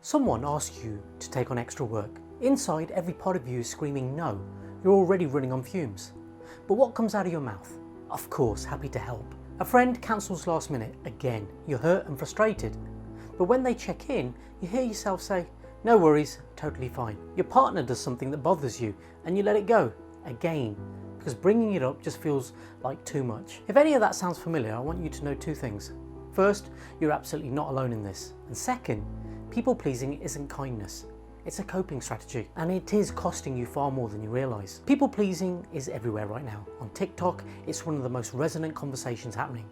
Someone asks you to take on extra work. Inside, every part of you is screaming no. You're already running on fumes. But what comes out of your mouth? Of course, happy to help. A friend cancels last minute again. You're hurt and frustrated. But when they check in, you hear yourself say, no worries, totally fine. Your partner does something that bothers you and you let it go again, because bringing it up just feels like too much. If any of that sounds familiar, I want you to know two things. First, you're absolutely not alone in this. And second, people pleasing isn't kindness. It's a coping strategy, and it is costing you far more than you realise. People pleasing is everywhere right now. On TikTok, it's one of the most resonant conversations happening.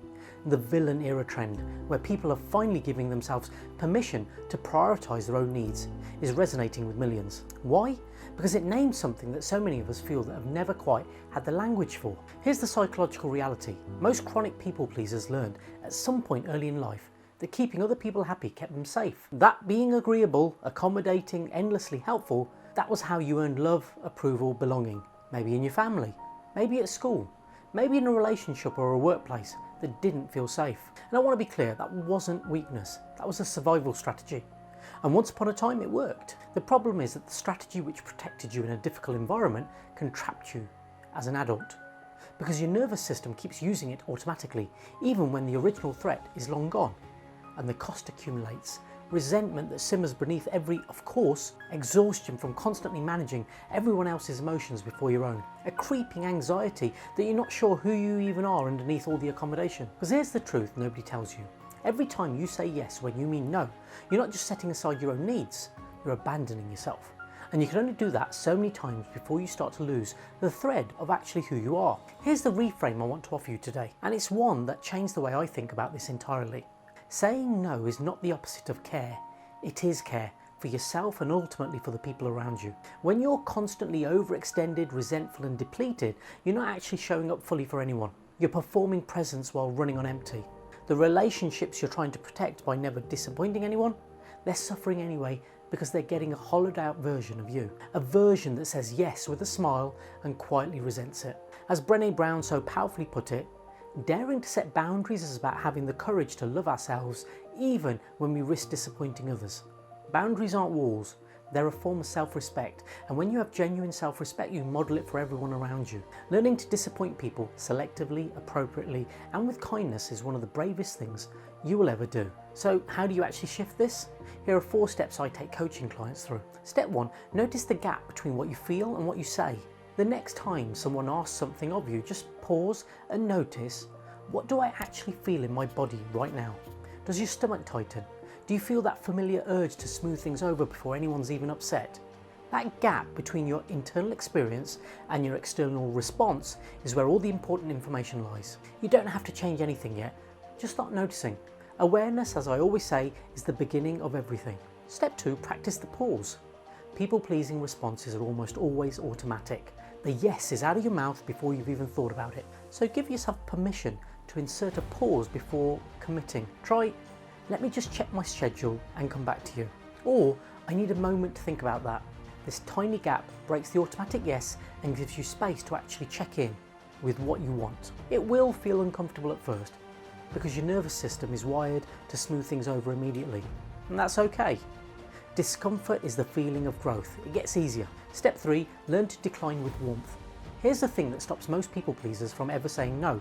The villain era trend, where people are finally giving themselves permission to prioritise their own needs, is resonating with millions. Why? Because it names something that so many of us feel that have never quite had the language for. Here's the psychological reality. Most chronic people pleasers learned at some point early in life that keeping other people happy kept them safe. That being agreeable, accommodating, endlessly helpful, that was how you earned love, approval, belonging. Maybe in your family, maybe at school, maybe in a relationship or a workplace that didn't feel safe. And I want to be clear, that wasn't weakness, that was a survival strategy. And once upon a time it worked. The problem is that the strategy which protected you in a difficult environment can trap you as an adult, because your nervous system keeps using it automatically, even when the original threat is long gone. And the cost accumulates. Resentment that simmers beneath every, of course, exhaustion from constantly managing everyone else's emotions before your own. A creeping anxiety that you're not sure who you even are underneath all the accommodation. Because here's the truth nobody tells you. Every time you say yes when you mean no, you're not just setting aside your own needs, you're abandoning yourself. And you can only do that so many times before you start to lose the thread of actually who you are. Here's the reframe I want to offer you today, and it's one that changed the way I think about this entirely. Saying no is not the opposite of care, it is care for yourself and ultimately for the people around you. When you're constantly overextended, resentful and depleted, you're not actually showing up fully for anyone. You're performing presence while running on empty. The relationships you're trying to protect by never disappointing anyone, they're suffering anyway because they're getting a hollowed out version of you. A version that says yes with a smile and quietly resents it. As Brené Brown so powerfully put it, daring to set boundaries is about having the courage to love ourselves even when we risk disappointing others. Boundaries aren't walls, they're a form of self-respect, and when you have genuine self-respect you model it for everyone around you. Learning to disappoint people selectively, appropriately and with kindness is one of the bravest things you will ever do. So how do you actually shift this? Here are 4 steps I take coaching clients through. Step 1, notice the gap between what you feel and what you say. The next time someone asks something of you, just pause and notice, what do I actually feel in my body right now? Does your stomach tighten? Do you feel that familiar urge to smooth things over before anyone's even upset? That gap between your internal experience and your external response is where all the important information lies. You don't have to change anything yet, just start noticing. Awareness, as I always say, is the beginning of everything. Step 2, practice the pause. People-pleasing responses are almost always automatic. The yes is out of your mouth before you've even thought about it. So give yourself permission to insert a pause before committing. Try, let me just check my schedule and come back to you. Or, I need a moment to think about that. This tiny gap breaks the automatic yes and gives you space to actually check in with what you want. It will feel uncomfortable at first because your nervous system is wired to smooth things over immediately. And that's okay. Discomfort is the feeling of growth. It gets easier. Step 3, learn to decline with warmth. Here's the thing that stops most people pleasers from ever saying no.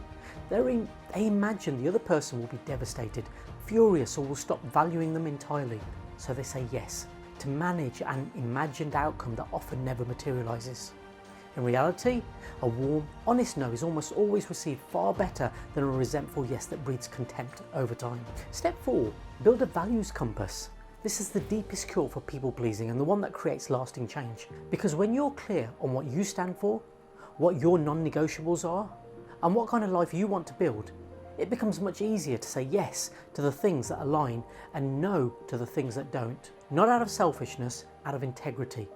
They imagine the other person will be devastated, furious, or will stop valuing them entirely. So they say yes, to manage an imagined outcome that often never materializes. In reality, a warm, honest no is almost always received far better than a resentful yes that breeds contempt over time. Step 4, build a values compass. This is the deepest cure for people pleasing and the one that creates lasting change. Because when you're clear on what you stand for, what your non-negotiables are, and what kind of life you want to build, it becomes much easier to say yes to the things that align and no to the things that don't. Not out of selfishness, out of integrity.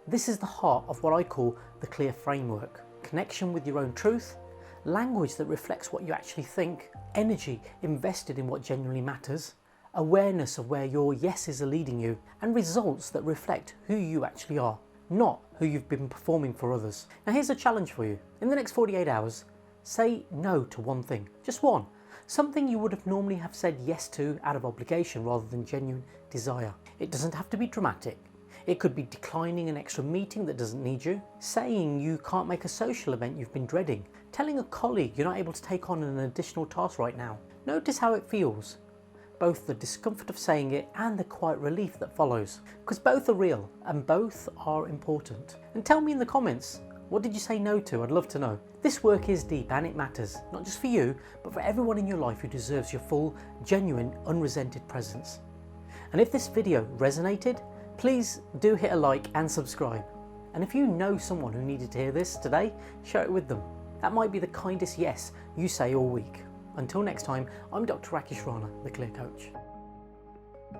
This is the heart of what I call the clear framework. Connection with your own truth, language that reflects what you actually think, energy invested in what genuinely matters, awareness of where your yeses are leading you, and results that reflect who you actually are, not who you've been performing for others. Now here's a challenge for you. In the next 48 hours, say no to one thing, just one. something you would have normally have said yes to out of obligation rather than genuine desire. It doesn't have to be dramatic. It could be declining an extra meeting that doesn't need you, saying you can't make a social event you've been dreading, telling a colleague you're not able to take on an additional task right now. Notice how it feels, both the discomfort of saying it and the quiet relief that follows, because both are real and both are important. And tell me in the comments, what did you say no to? I'd love to know. This work is deep and it matters, not just for you, but for everyone in your life who deserves your full, genuine, unresented presence. And if this video resonated, please do hit a like and subscribe. And if you know someone who needed to hear this today, share it with them. That might be the kindest yes you say all week. Until next time, I'm Dr. Rakish Rana, the Clear Coach.